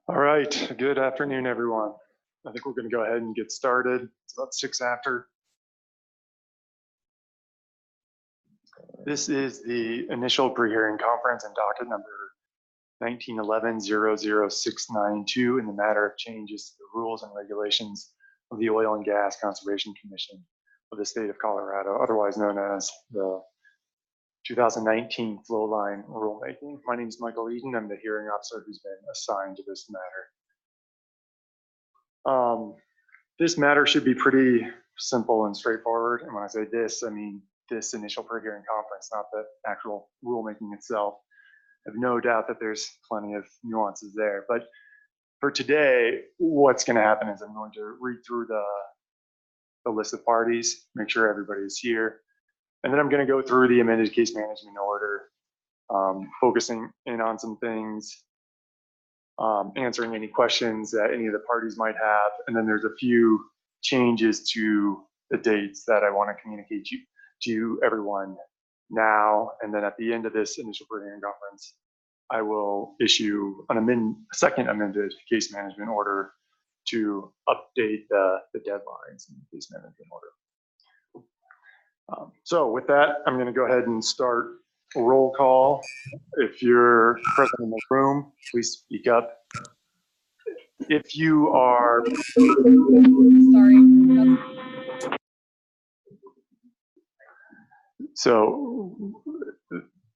All right, good afternoon, everyone. I think we're going to go ahead and get started. It's about 6 after. This is the initial pre-hearing conference and docket number 1911-00692 in the matter of changes to the rules and regulations of the Oil and Gas Conservation Commission of the state of Colorado, otherwise known as the 2019 Flowline rulemaking. My name is Michael Eden. I'm the hearing officer who's been assigned to this matter. This matter should be pretty simple and straightforward. And when I say this, I mean this initial pre-hearing conference, not the actual rulemaking itself. I have no doubt that there's plenty of nuances there. But for today, what's going to happen is I'm going to read through the list of parties, make sure everybody is here. And then I'm going to go through the amended case management order, focusing in on some things, answering any questions that any of the parties might have. And then there's a few changes to the dates that I want to communicate to everyone now. And then at the end of this initial pre-hearing conference, I will issue a second amended case management order to update the deadlines in the case management order. So with that, I'm going to go ahead and start a roll call. If you're present in the room, please speak up. If you are... Sorry. So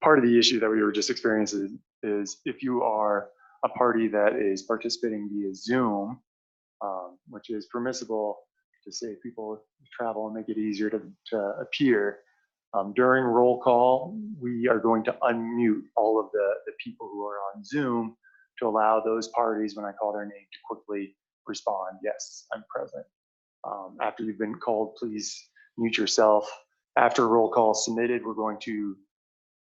part of the issue that we were just experiencing is if you are a party that is participating via Zoom, which is permissible to save people travel and make it easier to appear. During roll call, we are going to unmute all of the people who are on Zoom to allow those parties, when I call their name, to quickly respond, yes, I'm present. After you've been called, please mute yourself. After roll call submitted, we're going to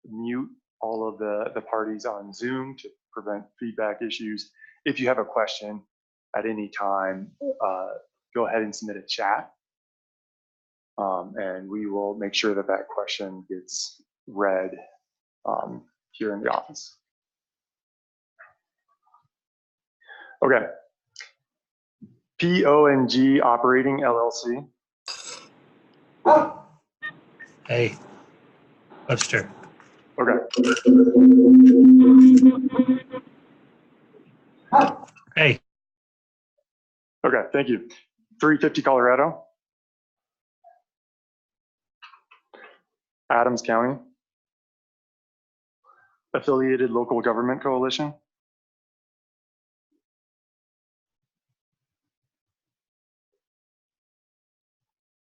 mute all of the parties on Zoom to prevent feedback issues. If you have a question at any time, go ahead and submit a chat. And we will make sure that that question gets read here in the office. Okay. PONG Operating LLC. Hey, Webster. Okay. Hey. Okay, thank you. 350 Colorado. Adams County. Affiliated Local Government Coalition.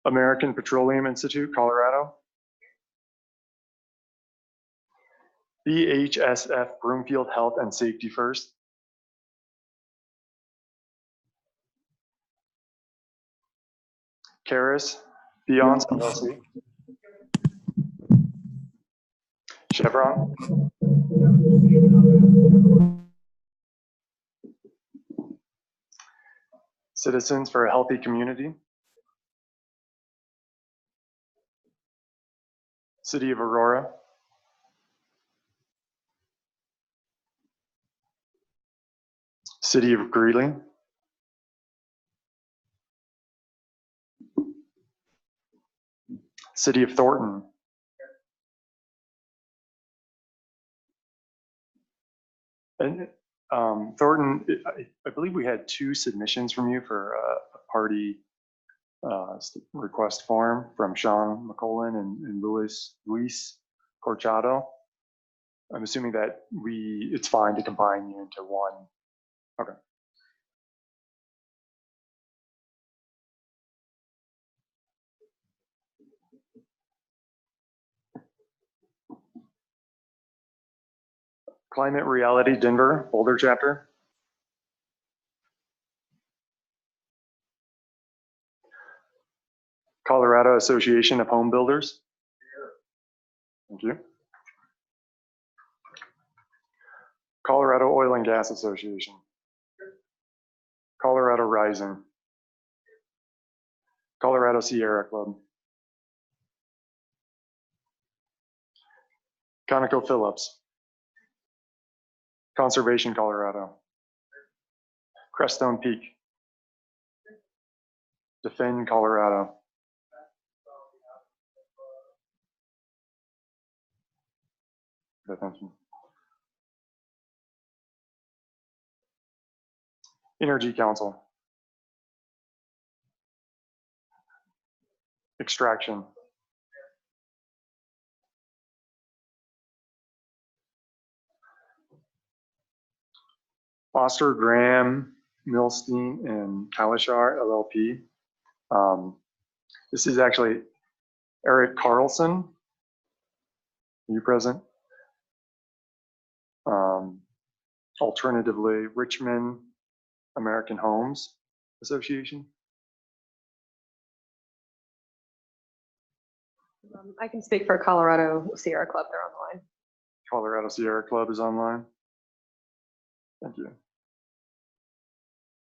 American Petroleum Institute, Colorado. BHSF Broomfield Health and Safety First. Caris Beyonce LLC. Chevron. Citizens for a Healthy Community. City of Aurora. City of Greeley. City of Thornton. And Thornton, I believe we had 2 submissions from you for a party request form from Sean McCollin and Luis Corchado. I'm assuming that it's fine to combine you into one. Okay. Climate Reality Denver, Boulder chapter. Colorado Association of Home Builders. Thank you. Colorado Oil and Gas Association. Colorado Rising. Colorado Sierra Club. ConocoPhillips. Conservation Colorado. Crestone Peak. Defend Colorado. Okay, thank you. Energy Council. Extraction. Foster, Graham, Milstein, and Kalishar LLP. This is actually Eric Carlson. Are you present? Alternatively, Richmond American Homes Association. I can speak for Colorado Sierra Club. They're on the line. Colorado Sierra Club is online. Thank you.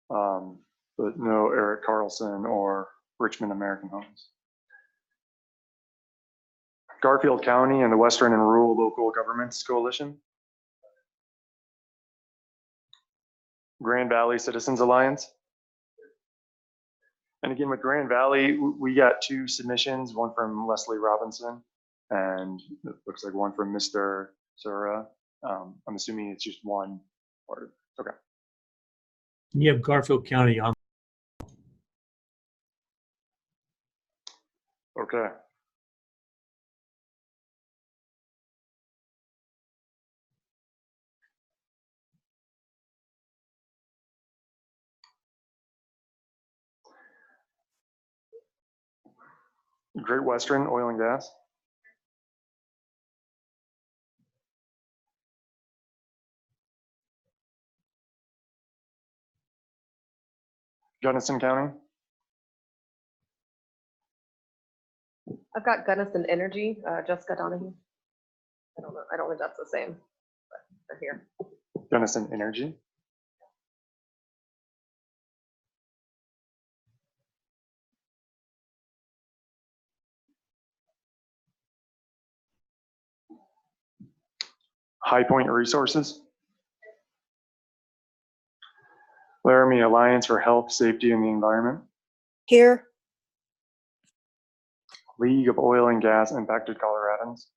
But no Eric Carlson or Richmond American Homes. Garfield County and the Western and Rural Local Governments Coalition. Grand Valley Citizens Alliance. And again, with Grand Valley, we got 2 submissions, one from Leslie Robinson, and it looks like one from Mr. Sura. I'm assuming it's just one part. Okay. You have Garfield County on. Okay. Great Western Oil and Gas. Gunnison County. I've got Gunnison Energy, Jessica Donahue. I don't know. I don't think that's the same, but they're here. Gunnison Energy. High Point Resources. Laramie Alliance for Health, Safety, and the Environment. Here. League of Oil and Gas Impacted Coloradans.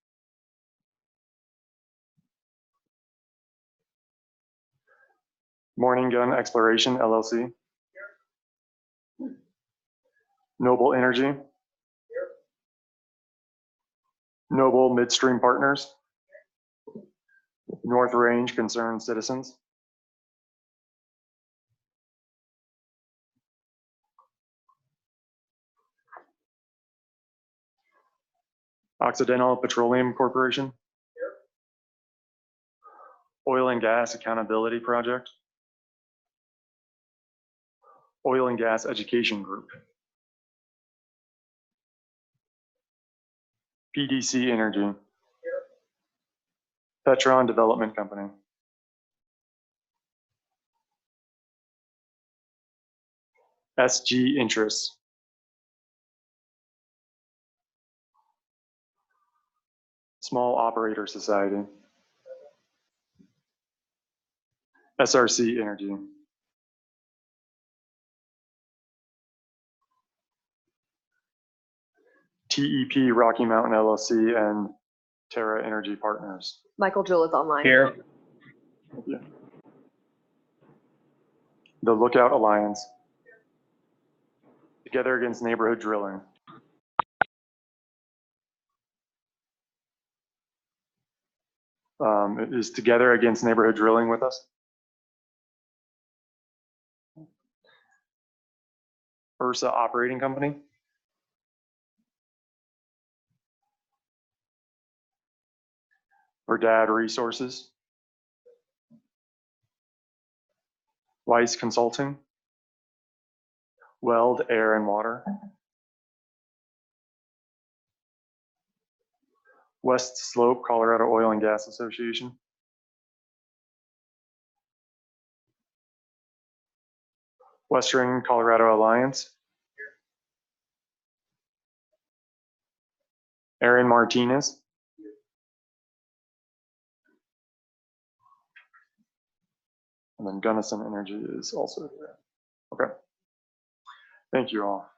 Morning Gun Exploration, LLC. Noble Energy. Noble Midstream Partners. North Range Concerned Citizens. Occidental Petroleum Corporation. Oil and Gas Accountability Project. Oil and Gas Education Group. PDC Energy. Petron Development Company. SG Interests. Small Operator Society. SRC Energy. TEP Rocky Mountain LLC and Terra Energy Partners. Michael Jewell is online. Here. Thank you. The Lookout Alliance. Together Against Neighborhood Drilling. Is Together Against Neighborhood Drilling with us? Ursa Operating Company. Verdad Resources. Weiss Consulting. Weld Air and Water. West Slope Colorado Oil and Gas Association. Western Colorado Alliance. Aaron Martinez. And then Gunnison Energy is also here. Okay. Thank you all.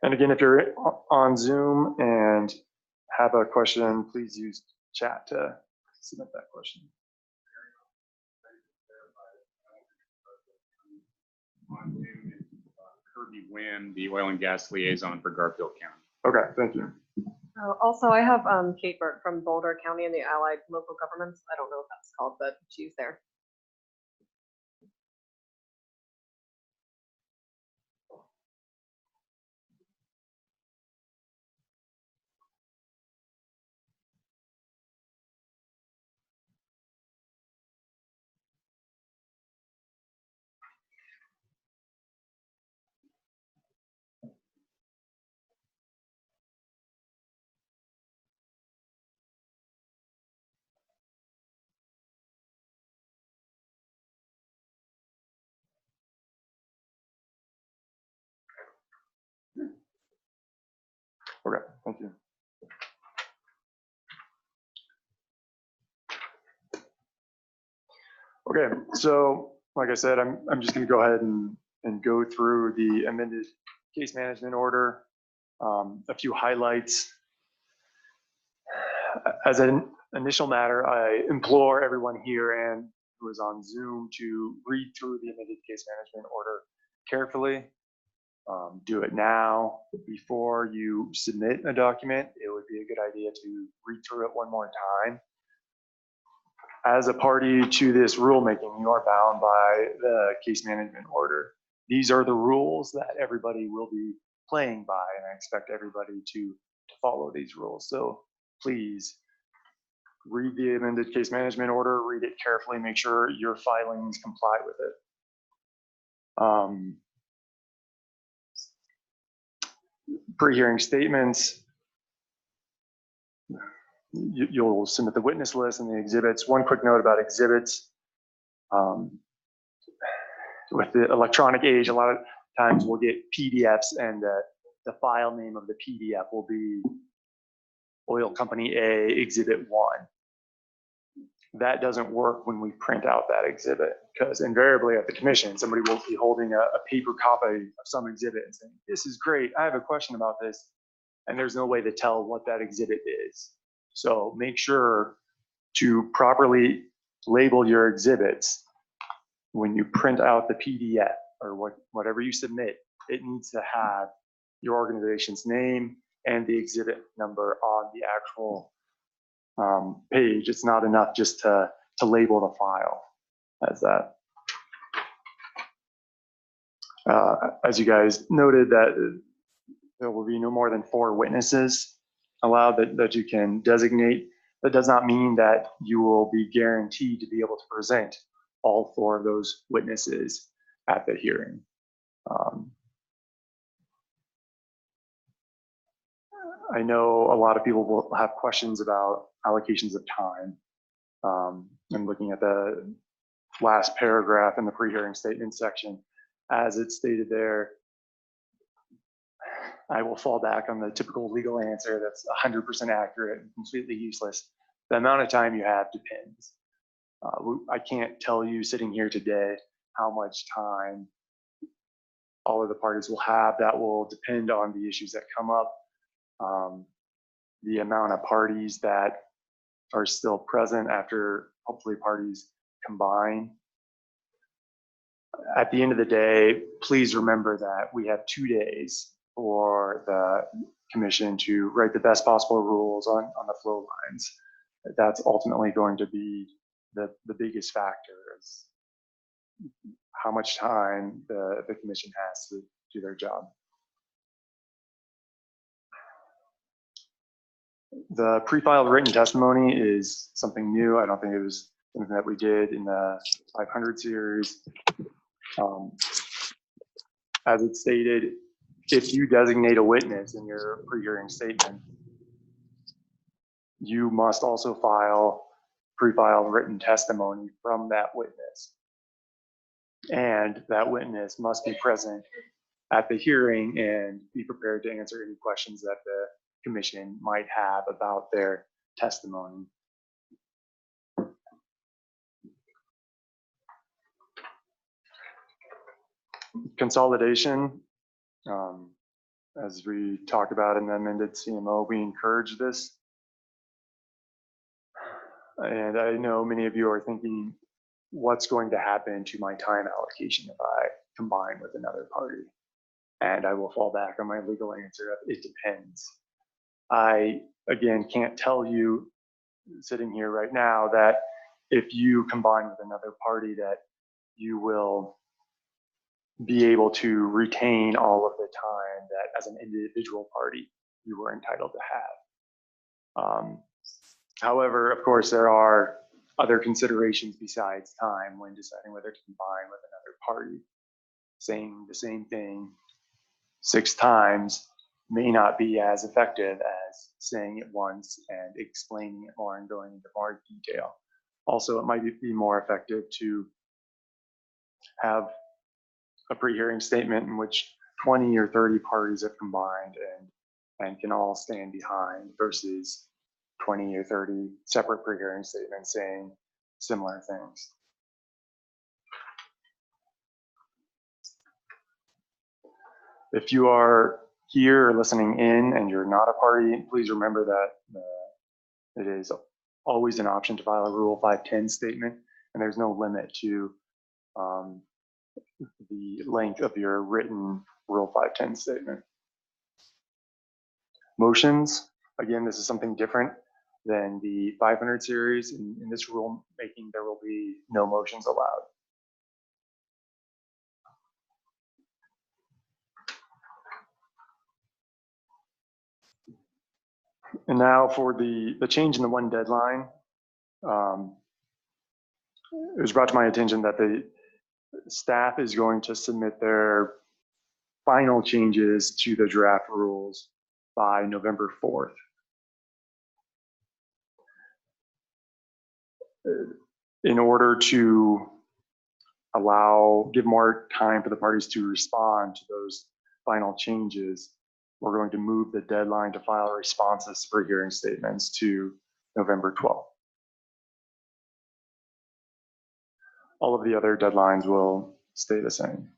And again, if you're on Zoom and have a question, please use chat to submit that question. Kirby Wynn, the oil and gas liaison for Garfield County. Okay, thank you. Also, I have Kate Burke from Boulder County and the Allied Local Governments. I don't know what that's called, but she's there. Okay, thank you. Okay, so like I said, I'm just going to go ahead and go through the amended case management order. A few highlights. As an initial matter, I implore everyone here and who is on Zoom to read through the amended case management order carefully. Do it now before you submit a document. It would be a good idea to read through it one more time. As a party to this rulemaking, you are bound by the case management order. These are the rules that everybody will be playing by, and I expect everybody to follow these rules. So please read the amended case management order, read it carefully, make sure your filings comply with it. Pre-hearing statements, you'll submit the witness list and the exhibits. One quick note about exhibits. With the electronic age, a lot of times we'll get PDFs and the file name of the PDF will be Oil Company A Exhibit 1. That doesn't work when we print out that exhibit, because invariably at the commission, somebody will be holding a paper copy of some exhibit and saying, this is great, I have a question about this. And there's no way to tell what that exhibit is. So make sure to properly label your exhibits. When you print out the PDF or whatever you submit, it needs to have your organization's name and the exhibit number on the actual page. It's not enough just to label the file as that. As you guys noted, that there will be no more than 4 witnesses allowed that you can designate. That does not mean that you will be guaranteed to be able to present all 4 of those witnesses at the hearing. I know a lot of people will have questions about allocations of time. I'm looking at the last paragraph in the pre-hearing statement section. As it's stated there, I will fall back on the typical legal answer that's 100% accurate and completely useless. The amount of time you have depends. I can't tell you sitting here today how much time all of the parties will have. That will depend on the issues that come up, the amount of parties that are still present after hopefully parties combine. At the end of the day, please remember that we have 2 days for the commission to write the best possible rules on the flow lines. That's ultimately going to be the biggest factor, is how much time the commission has to do their job. The pre-filed written testimony is something new. I don't think it was something that we did in the 500 series. As it's stated, if you designate a witness in your pre-hearing statement, you must also file pre-filed written testimony from that witness. And that witness must be present at the hearing and be prepared to answer any questions that the commission might have about their testimony. Consolidation, as we talked about in the amended CMO, we encourage this. And I know many of you are thinking, what's going to happen to my time allocation if I combine with another party? And I will fall back on my legal answer of it depends. I, again, can't tell you sitting here right now that if you combine with another party that you will be able to retain all of the time that as an individual party you were entitled to have. However, of course, there are other considerations besides time when deciding whether to combine with another party. Saying the same thing 6 times may not be as effective as saying it once and explaining it more and going into more detail. Also, it might be more effective to have a pre-hearing statement in which 20 or 30 parties have combined and can all stand behind versus 20 or 30 separate pre-hearing statements saying similar things. If you are here or listening in and you're not a party, please remember that it is always an option to file a Rule 510 statement, and there's no limit to the length of your written Rule 510 statement. Motions, again, this is something different than the 500 series. In this rule making, there will be no motions allowed. And now for the change in the one deadline. It was brought to my attention that the staff is going to submit their final changes to the draft rules by November 4th. In order to give more time for the parties to respond to those final changes, we're going to move the deadline to file responses for hearing statements to November 12th. All of the other deadlines will stay the same.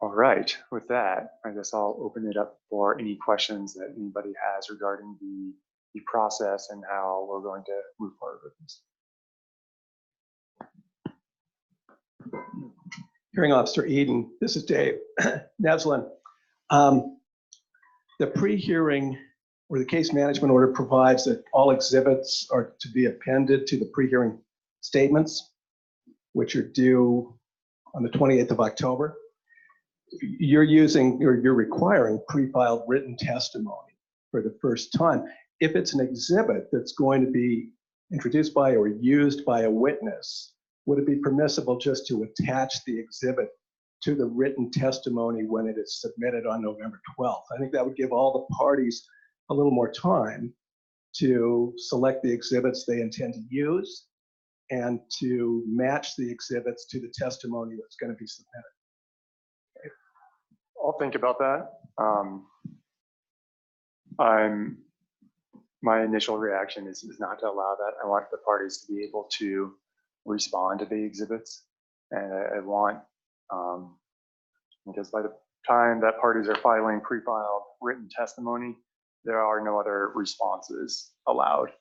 All right, with that, I guess I'll open it up for any questions that anybody has regarding the process and how we're going to move forward with this. Hearing Officer Eden, this is Dave Neslin. The pre-hearing or the case management order provides that all exhibits are to be appended to the pre-hearing statements, which are due on the 28th of October. You're requiring pre-filed written testimony for the first time. If it's an exhibit that's going to be introduced by or used by a witness, would it be permissible just to attach the exhibit to the written testimony when it is submitted on November 12th? I think that would give all the parties a little more time to select the exhibits they intend to use and to match the exhibits to the testimony that's going to be submitted. I'll think about that. My initial reaction is not to allow that. I want the parties to be able to respond to the exhibits, and I want, because by the time that parties are filing pre-filed written testimony, there are no other responses allowed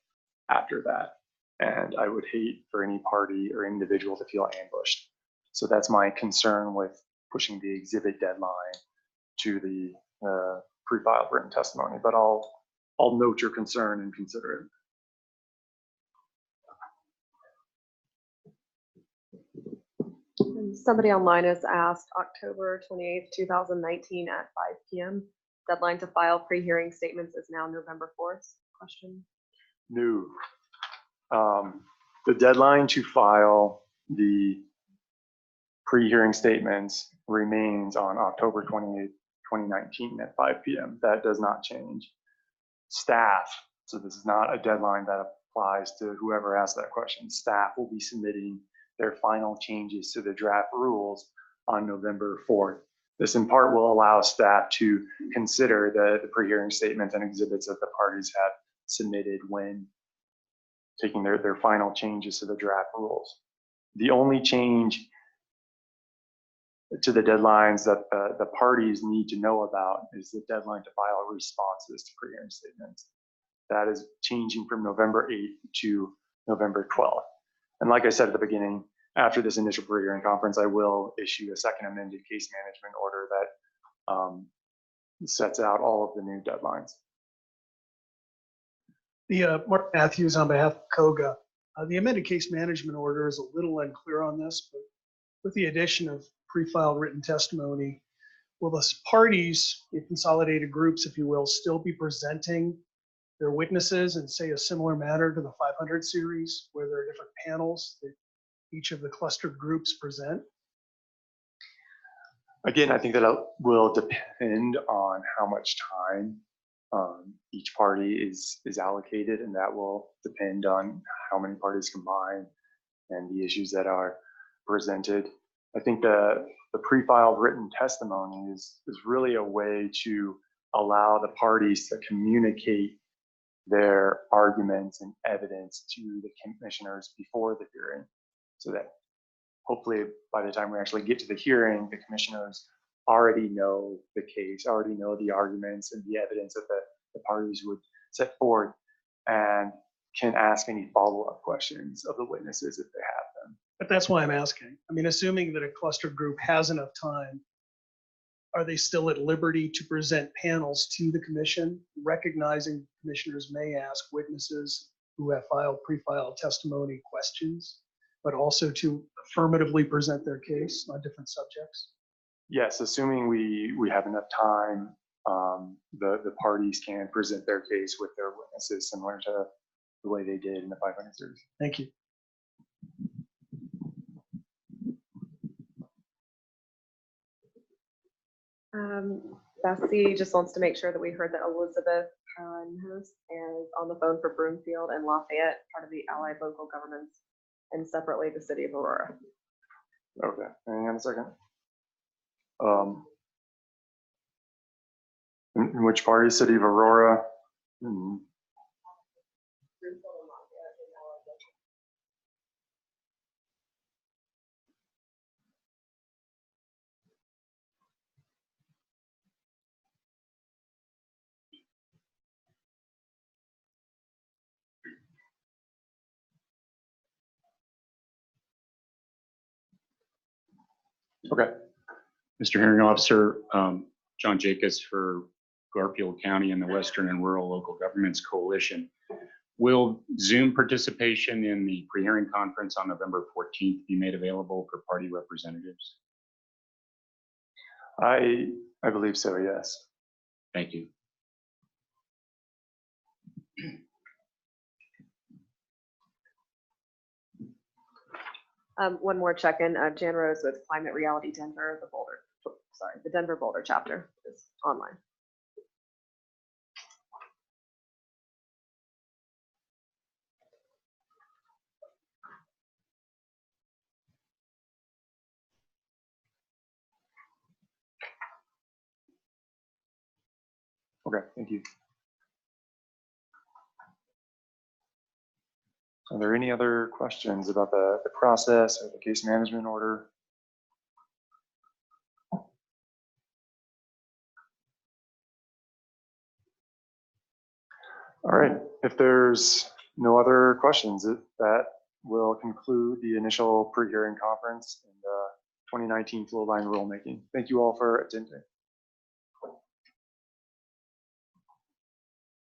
after that. And I would hate for any party or individual to feel ambushed. So that's my concern with pushing the exhibit deadline to the pre-filed written testimony. But I'll note your concern and consider it. And somebody online has asked October 28th, 2019 at 5 p.m. Deadline to file pre-hearing statements is now November 4th. Question. No. The deadline to file the pre-hearing statements remains on October 28th, 2019 at 5 p.m. That does not change. Staff, so this is not a deadline that applies to whoever asked that question. Staff will be submitting their final changes to the draft rules on November 4th. This in part will allow staff to consider the pre-hearing statements and exhibits that the parties have submitted when taking their final changes to the draft rules. The only change to the deadlines that the parties need to know about is the deadline to file responses to pre-hearing statements. That is changing from November 8th to November 12th. And like I said at the beginning, after this initial pre-hearing conference, I will issue a second amended case management order that sets out all of the new deadlines. Mark Matthews on behalf of COGA. The amended case management order is a little unclear on this, but with the addition of pre-filed written testimony, will the parties, the consolidated groups, if you will, still be presenting their witnesses in, say, a similar manner to the 500 series, where there are different panels that each of the clustered groups present? Again, I think that will depend on how much time each party is allocated, and that will depend on how many parties combine and the issues that are presented. I think the pre-filed written testimony is really a way to allow the parties to communicate their arguments and evidence to the commissioners before the hearing, so that hopefully by the time we actually get to the hearing, the commissioners already know the case, already know the arguments and the evidence that the parties would set forth, and can ask any follow-up questions of the witnesses if they have them. But that's why I'm asking. I mean, assuming that a clustered group has enough time, are they still at liberty to present panels to the commission, recognizing commissioners may ask witnesses who have pre-filed testimony questions, but also to affirmatively present their case on different subjects? Yes, assuming we have enough time, the parties can present their case with their witnesses, similar to the way they did in the 500 series. Thank you. Bessie just wants to make sure that we heard that Elizabeth is on the phone for Broomfield and Lafayette, part of the allied local governments, and separately the city of Aurora. Okay, hang on a second. In which party? City of Aurora? Okay. Mr. Hearing Officer, John Jacobs for Garfield County and the Western and Rural Local Governments Coalition. Will Zoom participation in the pre-hearing conference on November 14th be made available for party representatives? I believe so, yes. Thank you. One more check-in. Jan Rose with Climate Reality Denver, the Denver Boulder chapter is online. Okay, thank you. Are there any other questions about the process or the case management order? All right, if there's no other questions, that will conclude the initial pre-hearing conference and 2019 Flowline rulemaking. Thank you all for attending.